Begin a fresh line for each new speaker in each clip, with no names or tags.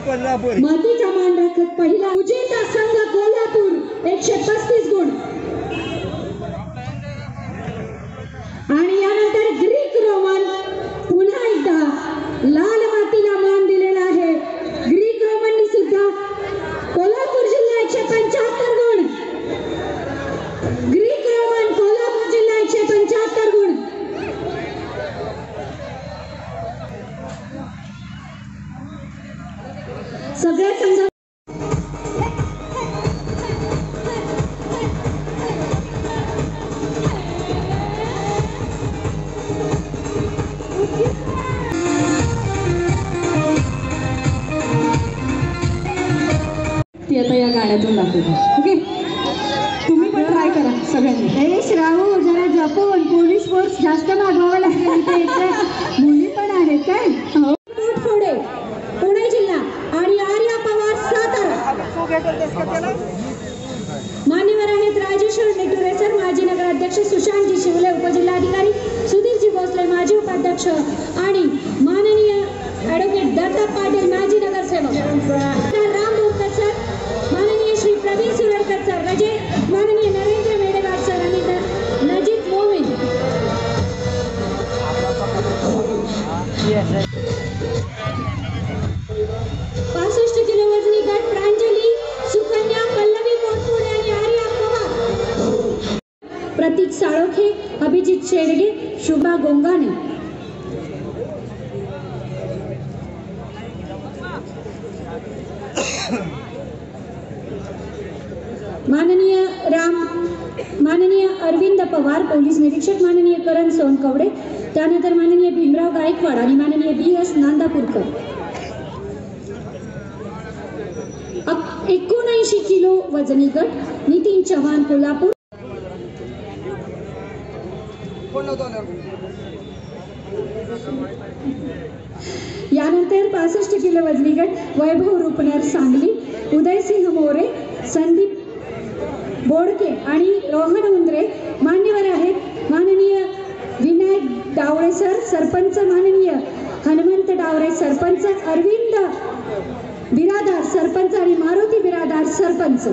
कोल्हापूर
मातीचा मान राखत पहिला विजेता संघ कोल्हापूर 135 गुण आणि यानंतर ग्रीक रोमन पुन्हा एकदा लाल मातीला मान दिलेला आहे। ग्रीक रोमननी सुद्धा कोल्हापूर जिल्हा 175 गुण ग्रीक रोमन कोल्हापूर जिल्हा 175 गुण सगळ्या संघ ती आता या गाण्यातून दाखवतो। ओके तुम्ही पण ट्राय करा सगळ्यांनी। हे श्रावू जरा जपून पोलीस फोर्स जास्त मागवावा लागेल इथे मुली पण आहेत काय थोडे पुणे जिल्हा आणि आर्या पवार सातारा मान्यवर आहेत राजेश्वर नेटुरे सर माजी नगराध्यक्ष सुशांतजी शिवले उपजिल्हाधिकारी सुधीरजी भोसले माजी उपाध्यक्ष आणि माननीय ॲडव्होकेट दत्ता पाटील माजी नगरसेवक राम बोरकर सर माननीय श्री प्रवीण सुरडकर सर माननीय नरेंद्र मेडेगाव सर आणि नजीद मोमीन 65 किलो वजनी गट प्रांजली सुकन्या पल्लवी मोरपुरे आणि आर्या पवार प्रतीक साळोखे अभिजित शेडगे शुभा गोंगाने माननीय अरविंद पवार पोलीस निरीक्षक माननीय करण सोनकवडे त्यानंतर माननीय भीमराव गायकवाड आणि माननीय BS नांदापूरकर 79 किलो वजनी गट नितीन चव्हाण कोल्हापूर यानंतर 65 किलो वजनी गट वैभव रुपनर सांगली उदयसिंह मोरे संदीप बोडके आणि रोहन उंद्रे मान्यवर आहेत माननीय विनायक डावळे सर सरपंच माननीय हनुमंत डावरे सरपंच अरविंद बिरादार सरपंच आणि मारुती बिरादार सरपंच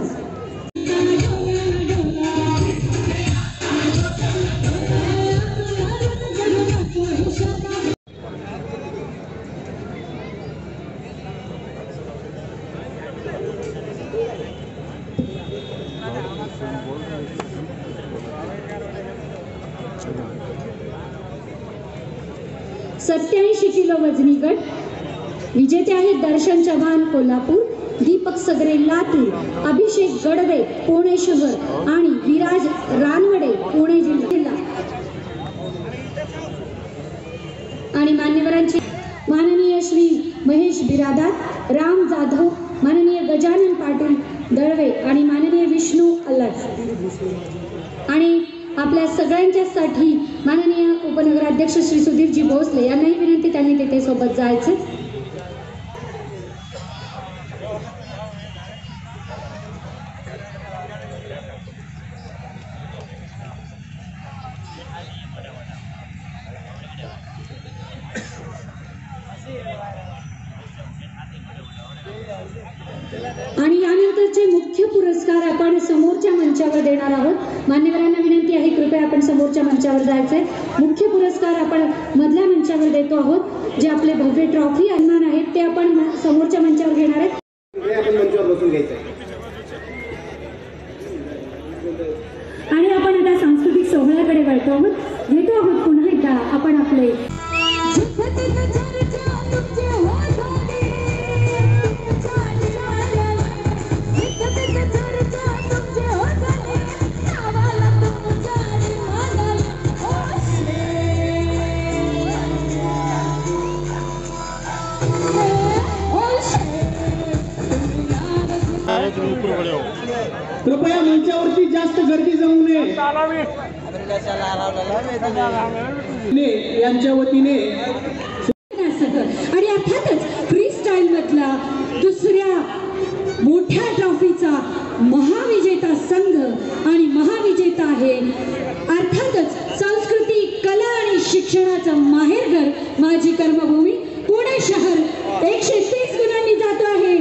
87 किलो वजनी गट विजेते आहेत दर्शन चव्हाण कोल्हापूर दीपक सगरे लातूर अभिषेक गडवे पुणे शहर आणि विराज रानवडे पुणे जिल्हा आणि मान्यवरांची माननीय श्री महेश बिरादार राम जाधव माननीय गजानन पाटील दळवे आणि माननीय विष्णू अल्लाट आणि आपल्या सगळ्यांच्यासाठी माननीय उपनगराध्यक्ष श्री सुधीरजी भोसले यांनाही विनंती त्यांनी तिथे सोबत जायचं। आणि यानंतरचे मुख्य पुरस्कार आपण समोरच्या मंचावर देणार आहोत। मान्यवरांना विनंती आहे कृपया आपण समोरच्या मंचावर जायचंय। मुख्य पुरस्कार आपण मधल्या मंचावर देतो आहोत। जे आपले भव्य ट्रॉफी सन्मान आहेत ते आपण समोरच्या मंचावर घेणार आहेत।
आपण मंचावर बसून घ्यायचं
आणि आपण आता सांस्कृतिक सोहळ्याकडे वळतो आहोत। घेतो आहोत पुन्हा एकदा आपण आपले
कृपया मंचावरती जास्त गर्दी जमू नये यांच्या वतीने
आणि अर्थातच फ्री स्टाईल मधला दुसऱ्या मोठ्या ट्रॉफीचा महाविजेता संघ आणि महाविजेता आहे अर्थातच संस्कृती कला आणि शिक्षणाचं माहेरघर माझी कर्मभूमी पुणे शहर 130 गुणांनी जातो आहे।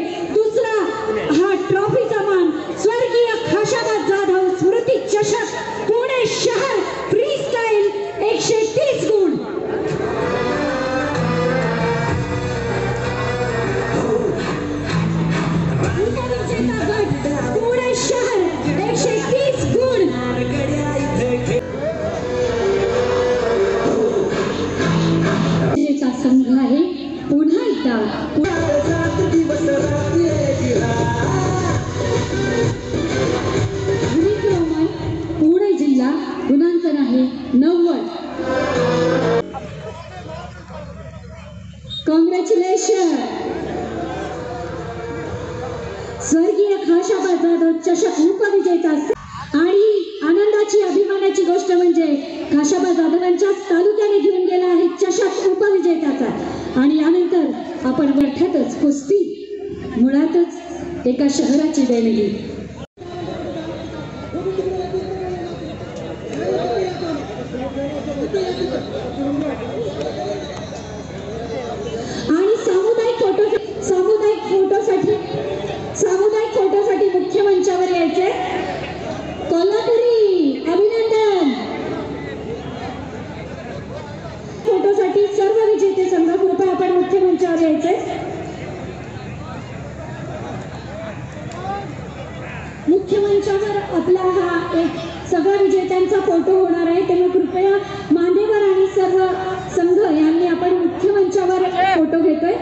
चषक उपविजेता आणि आनंदाची अभिमानाची गोष्ट म्हणजे खाशाबा जाधवांच्याच तालुक्याने घेऊन गेला आहे चषक उपविजेत्याचा. आणि यानंतर आपण अर्थातच कुस्ती मुळातच एका शहराची देणगी. आणि सामुदायिक फोटोसाठी मुख्य मंचावर यायचे कोल्हापुरी अभिनंदन. फोटोसाठी सर्व विजेते संघ कृपया आपण मुख्य मंचावर यायचे. मुख्य मंचावर आपला हा एक सगळ्या विजेत्यांचा फोटो होणार आहे, तेव्हा कृपया मान्यवर आणि सर्व संघ यांनी आपण मुख्य मंचावर फोटो घेतोय.